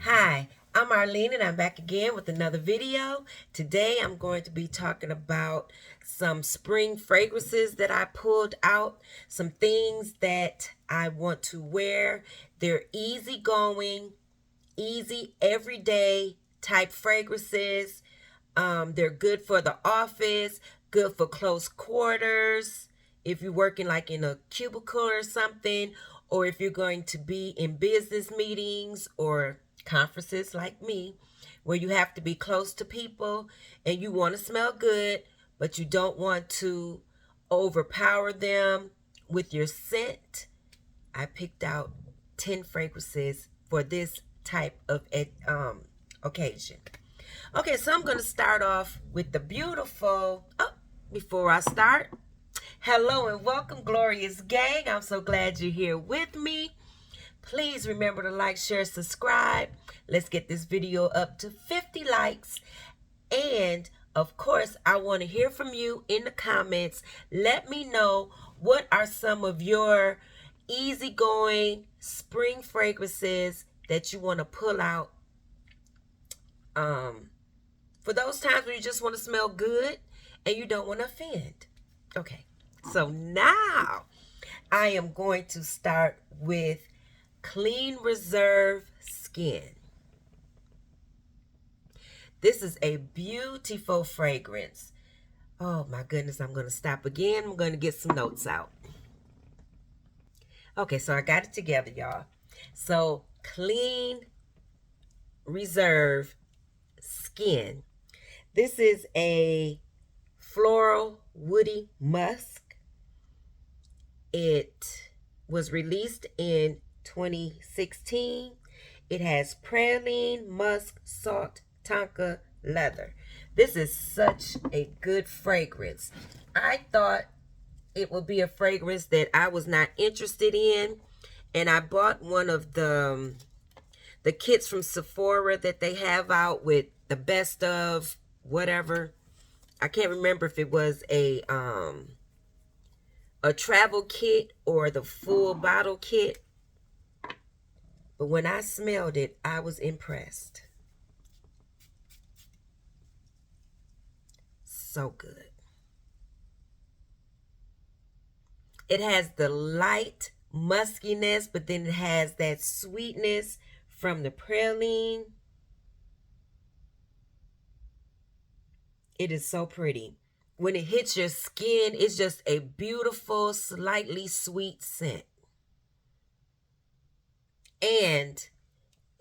Hi, I'm Arlene and I'm back again with another video. Today I'm going to be talking about some spring fragrances that I pulled out, some things that I want to wear. They're easygoing, easy everyday type fragrances. They're good for the office, good for close quarters, if you're working like in a cubicle or something, or if you're going to be in business meetings or conferences like me, where you have to be close to people and you want to smell good, but you don't want to overpower them with your scent. I picked out 10 fragrances for this type of occasion. Okay, so I'm going to start off with the beautiful. Oh, before I start, hello and welcome, glorious gang. I'm so glad you're here with me. Please remember to like, share, subscribe. Let's get this video up to 50 likes. And of course, I want to hear from you in the comments. Let me know what are some of your easygoing spring fragrances that you want to pull out for those times when you just want to smell good and you don't want to offend. Okay, so now I am going to start with Clean Reserve Skin. This is a beautiful fragrance. Oh my goodness, I'm going to stop again. I'm going to get some notes out. Okay, so I got it together, y'all. So Clean Reserve Skin. This is a floral woody musk. It was released in 2016. It has praline, musk, salt, tonka, leather. This is such a good fragrance. I thought it would be a fragrance that I was not interested in, and I bought one of the kits from Sephora that they have out with the best of whatever. I can't remember if it was a travel kit or the full bottle kit. But when I smelled it, I was impressed. So good. It has the light muskiness, but then it has that sweetness from the praline. It is so pretty. When it hits your skin, it's just a beautiful, slightly sweet scent. And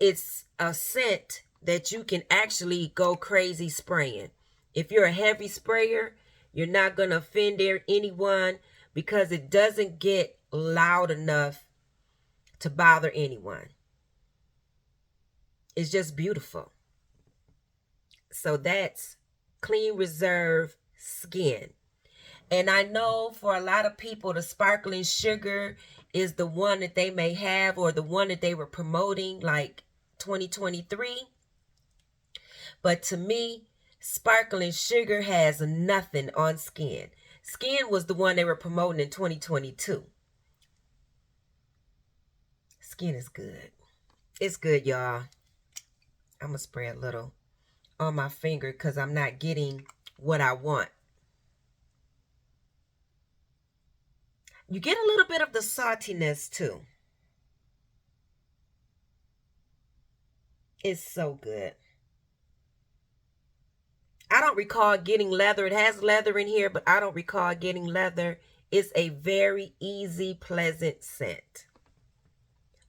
it's a scent that you can actually go crazy spraying. If you're a heavy sprayer, you're not going to offend anyone because it doesn't get loud enough to bother anyone. It's just beautiful. So that's Clean Reserve Skin. And I know for a lot of people, the sparkling sugar is the one that they may have, or the one that they were promoting like 2023. But to me, sparkling sugar has nothing on skin. Skin was the one they were promoting in 2022. Skin is good. It's good, y'all. I'm going to spray a little on my finger because I'm not getting what I want. You get a little bit of the saltiness too. It's so good. I don't recall getting leather. It has leather in here, but I don't recall getting leather. It's a very easy, pleasant scent.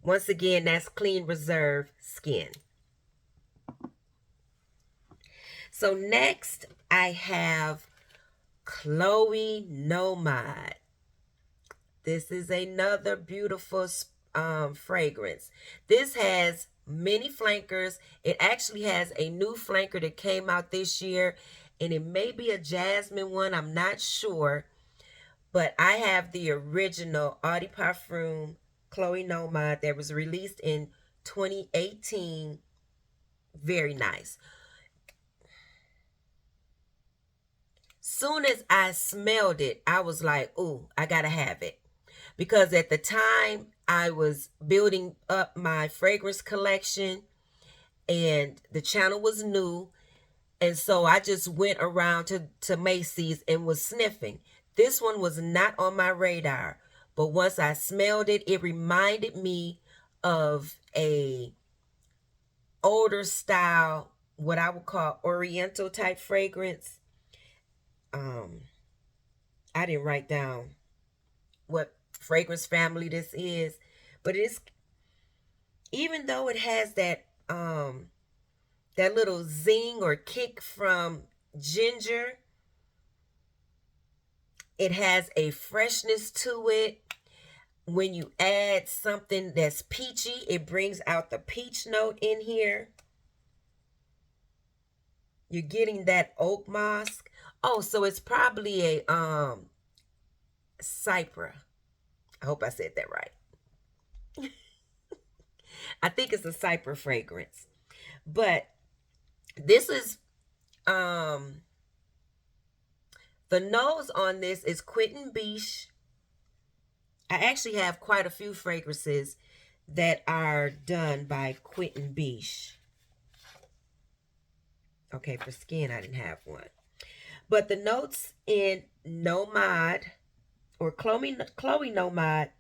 Once again, that's Clean Reserve Skin. So next, I have Chloe Nomad. This is another beautiful fragrance. This has many flankers. It actually has a new flanker that came out this year, and it may be a jasmine one. I'm not sure, but I have the original Eau de Parfum Chloe Nomad that was released in 2018. Very nice. Soon as I smelled it, I was like, ooh, I gotta have it. Because at the time I was building up my fragrance collection, and the channel was new. And so I just went around to Macy's and was sniffing. This one was not on my radar, but once I smelled it, it reminded me of a older style, what I would call Oriental type fragrance. I didn't write down what fragrance family this is, but it's, even though it has that little zing or kick from ginger, it has a freshness to it. When you add something that's peachy, it brings out the peach note in here. You're getting that oak moss. Oh, so it's probably a cypher. I hope I said that right. I think it's a cypher fragrance. But this is the nose on this is Quentin Beige. I actually have quite a few fragrances that are done by Quentin Beige. Okay, for skin, I didn't have one. But the notes in Nomad or Chloe Nomad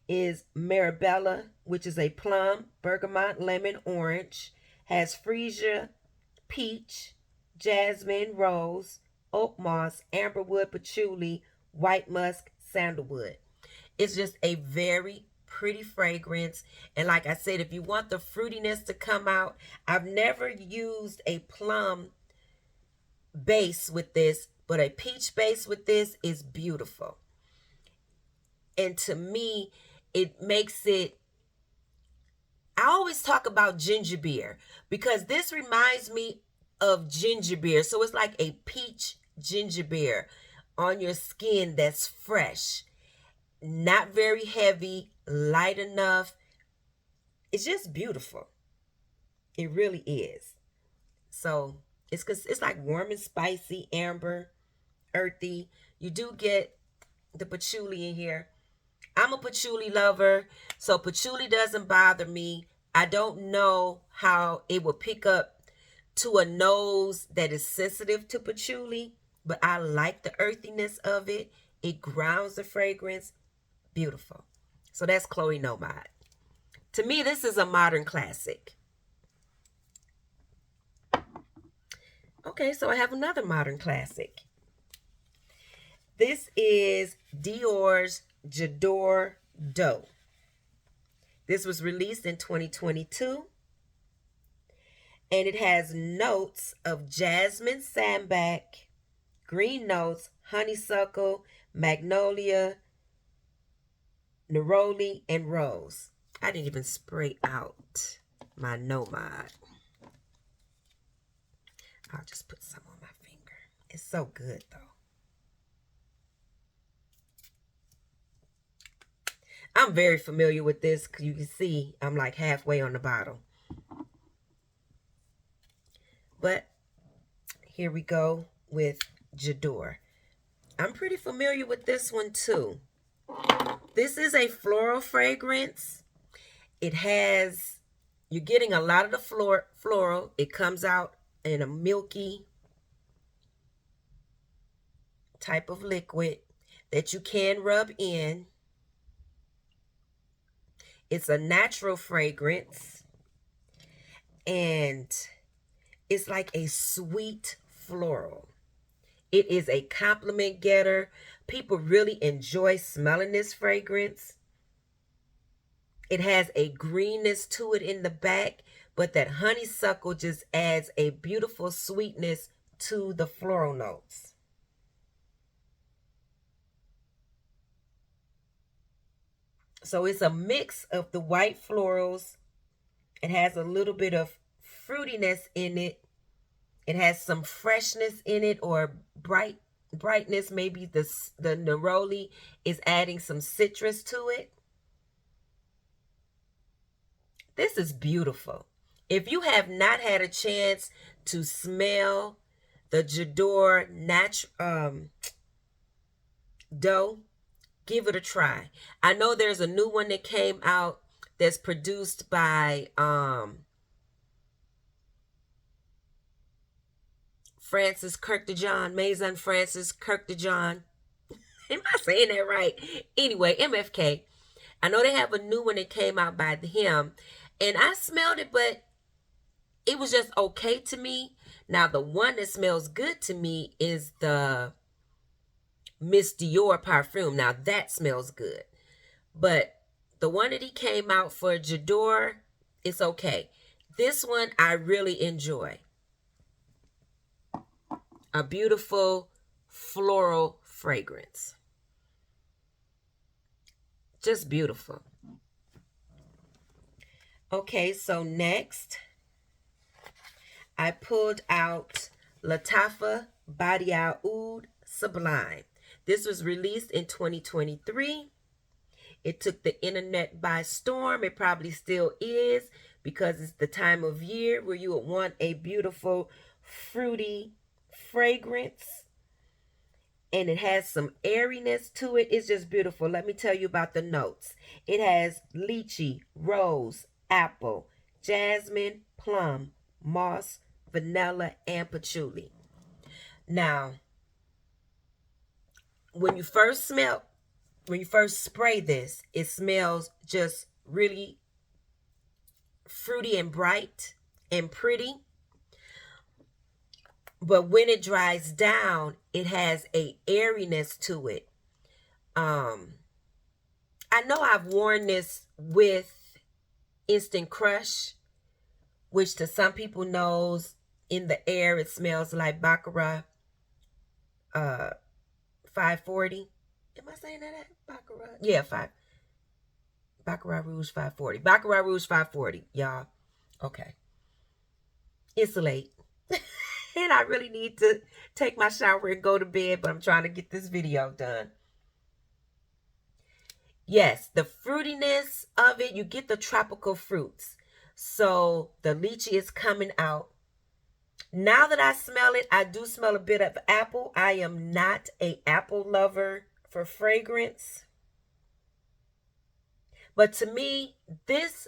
is Marabella, which is a plum, bergamot, lemon, orange, has freesia, peach, jasmine, rose, oak moss, amberwood, patchouli, white musk, sandalwood. It's just a very pretty fragrance. And like I said, if you want the fruitiness to come out, I've never used a plum base with this, but a peach base with this is beautiful. And to me, it makes it, I always talk about ginger beer because this reminds me of ginger beer. So it's like a peach ginger beer on your skin that's fresh, not very heavy, light enough. It's just beautiful. It really is. So it's like warm and spicy, amber, earthy. You do get the patchouli in here. I'm a patchouli lover, so patchouli doesn't bother me. I don't know how it will pick up to a nose that is sensitive to patchouli, but I like the earthiness of it. It grounds the fragrance. Beautiful. So that's Chloe Nomad. To me, this is a modern classic. Okay, so I have another modern classic. This is Dior's J'adore D'Eau. This was released in 2022. And it has notes of jasmine sambac, green notes, honeysuckle, magnolia, neroli, and rose. I didn't even spray out my Nomad. I'll just put some on my finger. It's so good, though. I'm very familiar with this because you can see I'm like halfway on the bottle. But here we go with J'adore. I'm pretty familiar with this one too. This is a floral fragrance. It has, you're getting a lot of the floral. It comes out in a milky type of liquid that you can rub in. It's a natural fragrance, and it's like a sweet floral. It is a compliment getter. People really enjoy smelling this fragrance. It has a greenness to it in the back, but that honeysuckle just adds a beautiful sweetness to the floral notes. So it's a mix of the white florals. It has a little bit of fruitiness in it. It has some freshness in it, or brightness. Maybe the neroli is adding some citrus to it. This is beautiful. If you have not had a chance to smell the J'adore D'Eau, give it a try. I know there's a new one that came out that's produced by Francis Kirk de John, Maison Francis Kirk de John. Am I saying that right? Anyway, MFK. I know they have a new one that came out by him, and I smelled it, but it was just okay to me. Now, the one that smells good to me is the Miss Dior perfume. Now, that smells good. But the one that he came out for J'adore, it's okay. This one I really enjoy. A beautiful floral fragrance. Just beautiful. Okay, so next I pulled out Lattafa Badée Oud Sublime. This was released in 2023. It took the internet by storm. It probably still is, because it's the time of year where you would want a beautiful fruity fragrance. And it has some airiness to it. It's just beautiful. Let me tell you about the notes. It has lychee, rose, apple, jasmine, plum, moss, vanilla, and patchouli. Now, when you first spray this, it smells just really fruity and bright and pretty. But when it dries down, it has a airiness to it. I know I've worn this with Instant Crush, which to some people knows in the air it smells like Baccarat 540. Am I saying that? Baccarat? Yeah, Baccarat Rouge 540. Baccarat Rouge 540, y'all. Okay. It's late. And I really need to take my shower and go to bed, but I'm trying to get this video done. Yes, the fruitiness of it, you get the tropical fruits. So the lychee is coming out. Now that I smell it, I do smell a bit of apple. I am not an apple lover for fragrance. But to me, this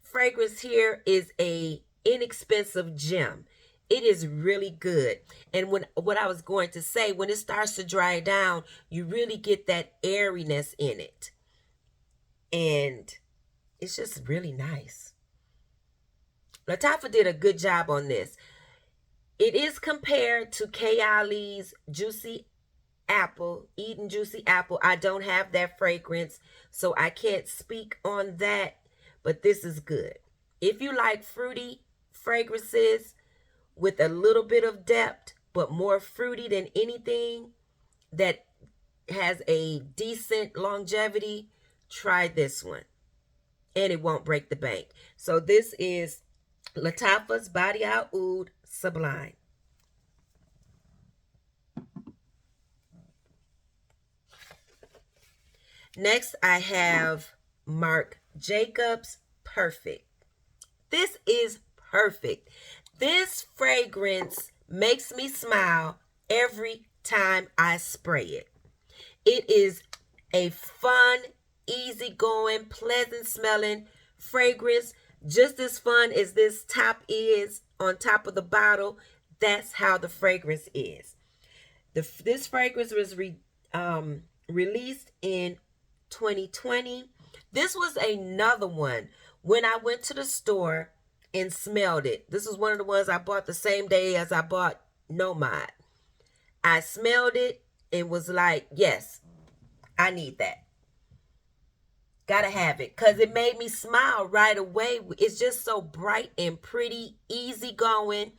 fragrance here is a inexpensive gem. It is really good. And what I was going to say, when it starts to dry down, you really get that airiness in it. And it's just really nice. Lattafa did a good job on this. It is compared to Kayali's Juicy Apple, Eden Juicy Apple. I don't have that fragrance, so I can't speak on that, but this is good. If you like fruity fragrances with a little bit of depth, but more fruity than anything, that has a decent longevity, try this one. And it won't break the bank. So this is Lattafa's Badée Oud Sublime. Next, I have Marc Jacobs Perfect. This is perfect. This fragrance makes me smile every time I spray it. It is a fun, easygoing, pleasant smelling fragrance. Just as fun as this top is on top of the bottle, that's how the fragrance is. This fragrance was released in 2020. This was another one when I went to the store and smelled it. This was one of the ones I bought the same day as I bought Nomad. I smelled it and was like, yes, I need that. Gotta have it, because it made me smile right away. It's just so bright and pretty, easygoing.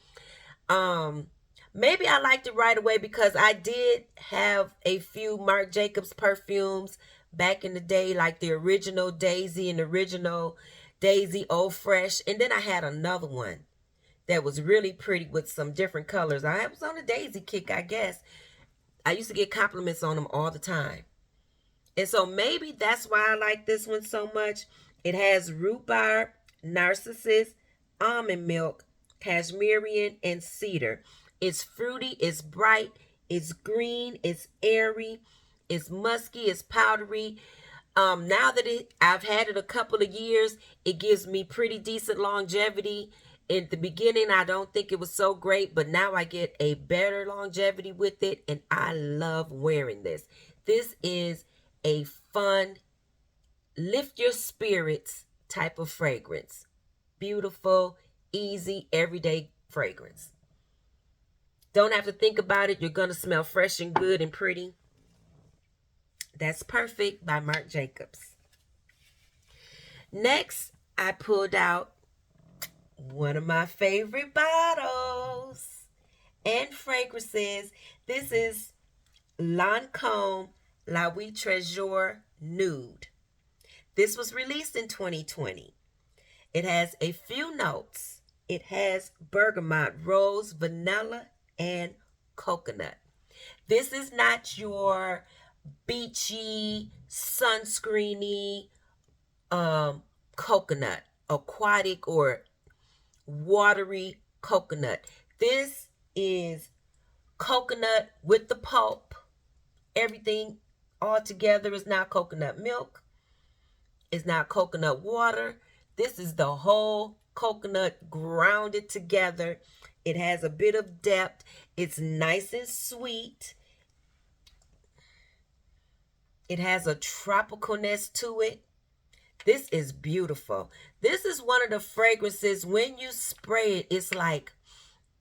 Maybe I liked it right away because I did have a few Marc Jacobs perfumes back in the day, like the original Daisy and the original Daisy Eau Fresh. And then I had another one that was really pretty with some different colors. I was on a Daisy kick, I guess. I used to get compliments on them all the time. And so maybe that's why I like this one so much. It has rhubarb, narcissus, almond milk, cashmere, and cedar. It's fruity, it's bright, it's green, it's airy, it's musky, it's powdery. Now that I've had it a couple of years, it gives me pretty decent longevity. In the beginning, I don't think it was so great, but now I get a better longevity with it, and I love wearing this. This is a fun, lift your spirits type of fragrance. Beautiful, easy, everyday fragrance. Don't have to think about it. You're going to smell fresh and good and pretty. That's Perfect by Marc Jacobs. Next, I pulled out one of my favorite bottles and fragrances. This is Lancome Trésor Nude. This was released in 2020. It has a few notes. It has bergamot, rose, vanilla, and coconut. This is not your beachy, sunscreeny coconut, aquatic or watery coconut. This is coconut with the pulp. Everything all together is not coconut milk. It's not coconut water. This is the whole coconut grounded together. It has a bit of depth. It's nice and sweet. It has a tropicalness to it. This is beautiful. This is one of the fragrances, when you spray it, it's like,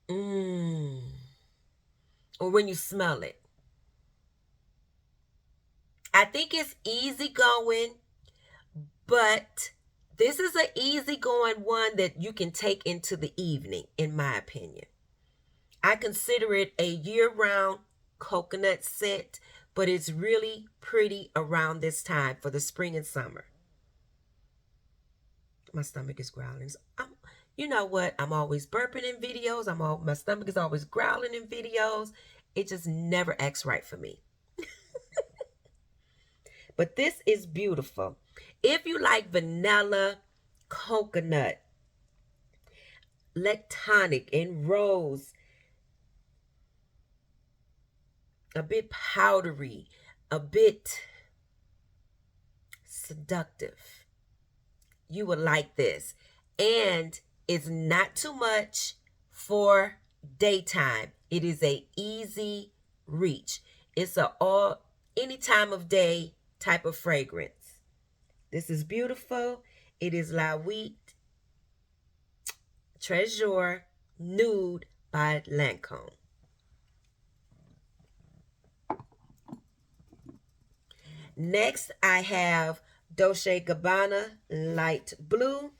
or when you smell it. I think it's easygoing, but this is an easygoing one that you can take into the evening, in my opinion. I consider it a year-round coconut scent, but it's really pretty around this time for the spring and summer. My stomach is growling. You know what? I'm always burping in videos. My stomach is always growling in videos. It just never acts right for me. But this is beautiful. If you like vanilla, coconut, lactonic, and rose, a bit powdery, a bit seductive, you would like this. And it's not too much for daytime. It is a easy reach. It's any time of day type of fragrance. This is beautiful. It is Nuit Trésor Nude by Lancome. Next, I have Dolce Gabbana Light Blue.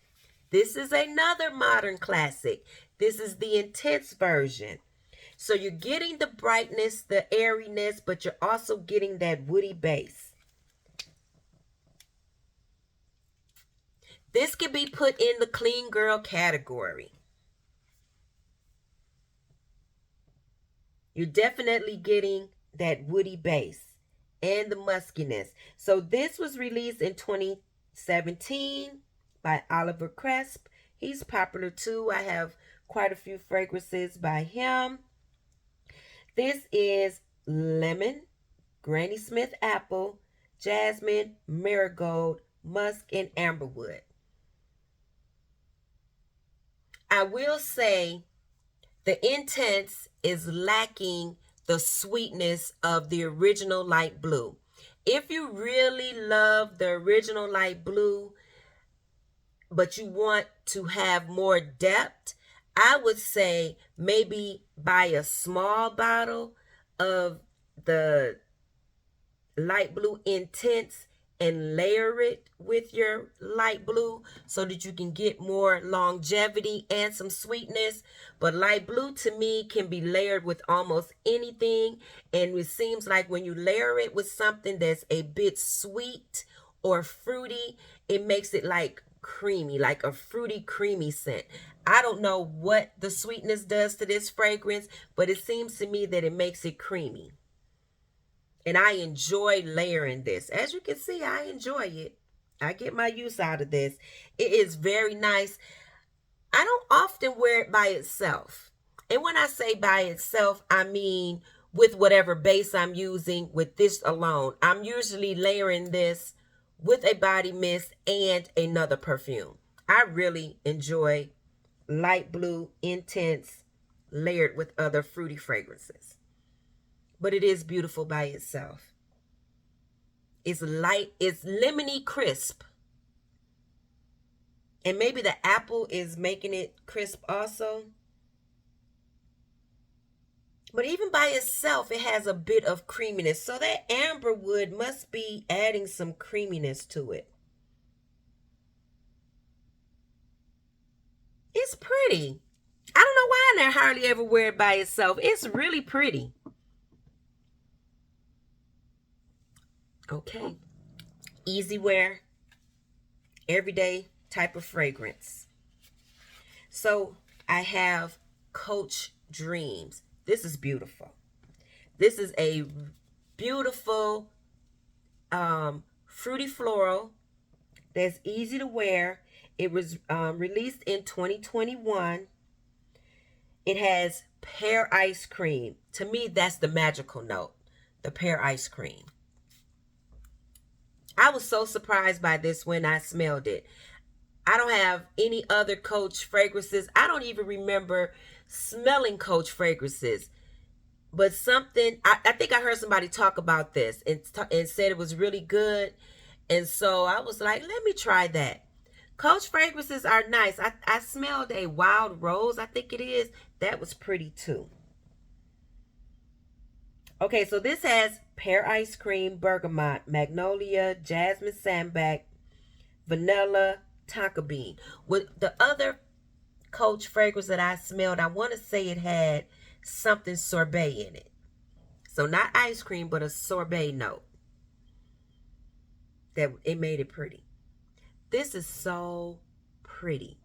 This is another modern classic. This is the intense version. So you're getting the brightness, the airiness, but you're also getting that woody base. This can be put in the clean girl category. You're definitely getting that woody base and the muskiness. So this was released in 2017 by Oliver Cresp. He's popular too. I have quite a few fragrances by him. This is lemon, Granny Smith apple, jasmine, marigold, musk, and amberwood. I will say the intense is lacking the sweetness of the original light blue. If you really love the original light blue, but you want to have more depth, I would say maybe buy a small bottle of the light blue intense and layer it with your light blue so that you can get more longevity and some sweetness. But light blue to me can be layered with almost anything, and it seems like when you layer it with something that's a bit sweet or fruity, it makes it like creamy, like a fruity creamy scent. I don't know what the sweetness does to this fragrance, but it seems to me that it makes it creamy. And I enjoy layering this. As you can see, I enjoy it. I get my use out of this. It is very nice. I don't often wear it by itself. And when I say by itself, I mean with whatever base I'm using with this alone. I'm usually layering this with a body mist and another perfume. I really enjoy light blue, intense, layered with other fruity fragrances. But it is beautiful by itself. It's light, it's lemony crisp. And maybe the apple is making it crisp also. But even by itself, it has a bit of creaminess. So that amber wood must be adding some creaminess to it. It's pretty. I don't know why I hardly ever wear it by itself. It's really pretty. Okay. Easy wear. Everyday type of fragrance. So I have Coach Dreams. This is beautiful. This is a beautiful fruity floral that's easy to wear. It was released in 2021. It has pear ice cream. To me, that's the magical note, the pear ice cream. I was so surprised by this when I smelled it. I don't have any other Coach fragrances. I don't even remember smelling Coach fragrances. But something, I think I heard somebody talk about this and said it was really good. And so I was like, let me try that. Coach fragrances are nice. I smelled a wild rose, I think it is. That was pretty too. Okay, so this has pear ice cream, bergamot, magnolia, jasmine sambac, vanilla, tonka bean. With the other Coach fragrance that I smelled, I want to say it had something sorbet in it. So not ice cream, but a sorbet note. That it made it pretty. This is so pretty.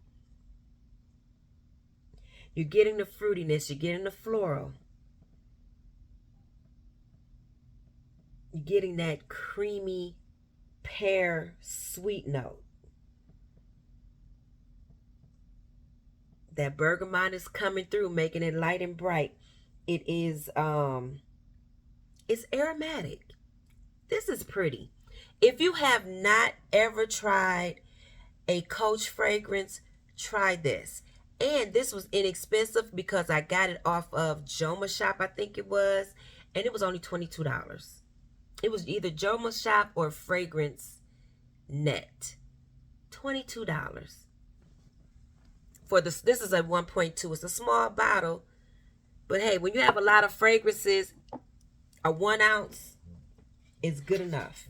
You're getting the fruitiness, you're getting the floral. You're getting that creamy pear sweet note. That bergamot is coming through, making it light and bright. It is it's aromatic. This is pretty. If you have not ever tried a Coach fragrance, try this. And this was inexpensive because I got it off of Joma Shop, I think it was, and it was only $22. It was either Joma Shop or Fragrance Net. $22. For this is a 1.2. It's a small bottle. But hey, when you have a lot of fragrances, a 1 ounce is good enough.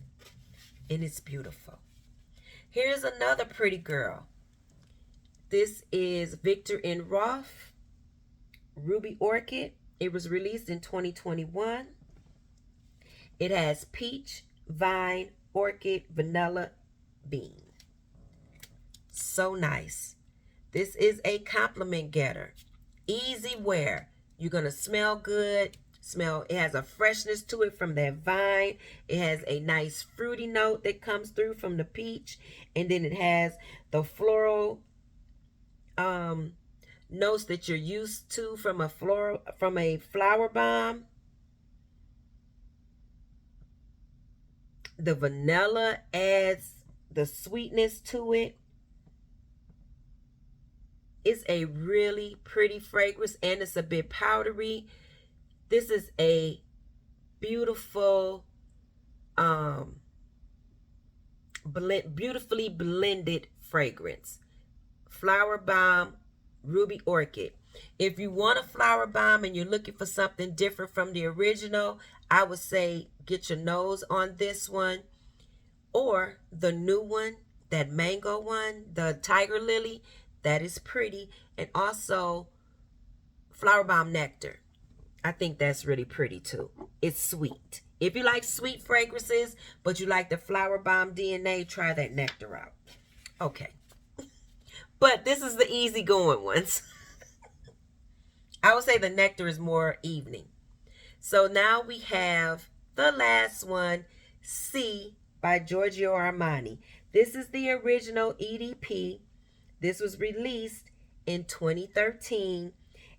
And it's beautiful. Here's another pretty girl. This is Viktor and Rolf Ruby Orchid. It was released in 2021. It has peach, vine, orchid, vanilla, bean. So nice. This is a compliment getter. Easy wear. You're going to smell good. It has a freshness to it from that vine. It has a nice fruity note that comes through from the peach. And then it has the floral notes that you're used to from a flower bomb. The vanilla adds the sweetness to it. It's a really pretty fragrance and it's a bit powdery. This is a beautiful, beautifully blended fragrance. Flower Bomb Ruby Orchid. If you want a flower bomb and you're looking for something different from the original, I would say get your nose on this one. Or the new one, that mango one, the Tiger Lily, that is pretty. And also Flower Bomb Nectar. I think that's really pretty too. It's sweet. If you like sweet fragrances, but you like the Flower Bomb DNA, try that Nectar out. Okay. But this is the easygoing ones. I would say the Nectar is more evening. So now we have the last one, C by Giorgio Armani. This is the original EDP. This was released in 2013.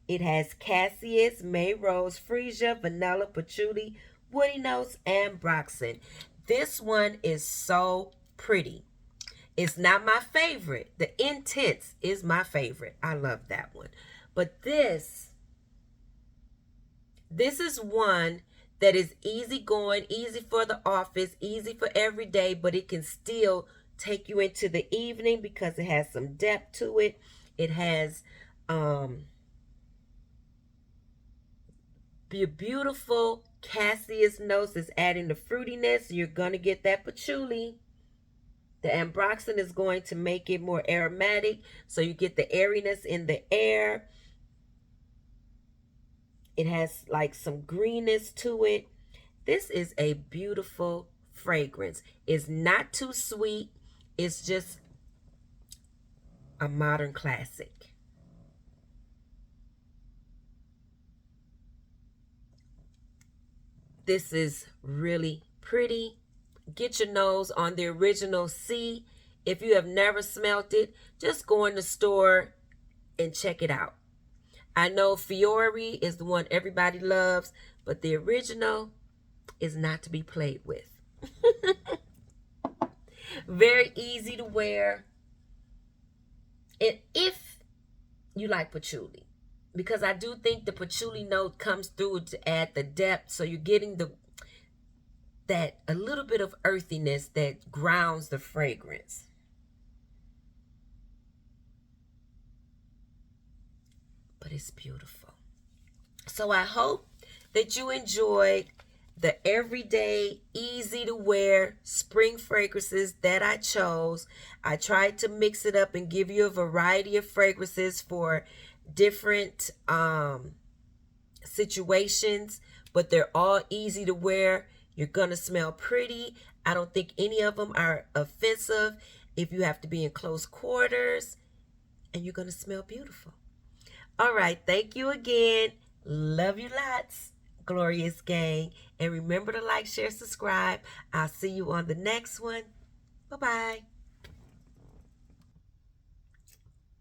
It has cassis, May Rose, freesia, vanilla, patchouli, woody notes, and broxin. This one is so pretty. It's not my favorite. The Intense is my favorite. I love that one. But this is one that is easy going, easy for the office, easy for every day, but it can still take you into the evening because it has some depth to it. It has beautiful cassis notes that's adding the fruitiness. You're going to get that patchouli. The ambroxan is going to make it more aromatic, so you get the airiness in the air. It has like some greenness to it. This is a beautiful fragrance. It's not too sweet. It's just a modern classic. This is really pretty. Get your nose on the original C. If you have never smelt it, just go in the store and check it out. I know Fiore is the one everybody loves, but the original is not to be played with. Very easy to wear. And if you like patchouli, because I do think the patchouli note comes through to add the depth, so you're getting that a little bit of earthiness that grounds the fragrance. But it's beautiful. So I hope that you enjoyed the everyday, easy to wear spring fragrances that I chose. I tried to mix it up and give you a variety of fragrances for different situations, but they're all easy to wear. You're gonna smell pretty. I don't think any of them are offensive if you have to be in close quarters, and you're gonna smell beautiful. All right, thank you again. Love you lots, glorious gang. And remember to like, share, subscribe. I'll see you on the next one. Bye-bye.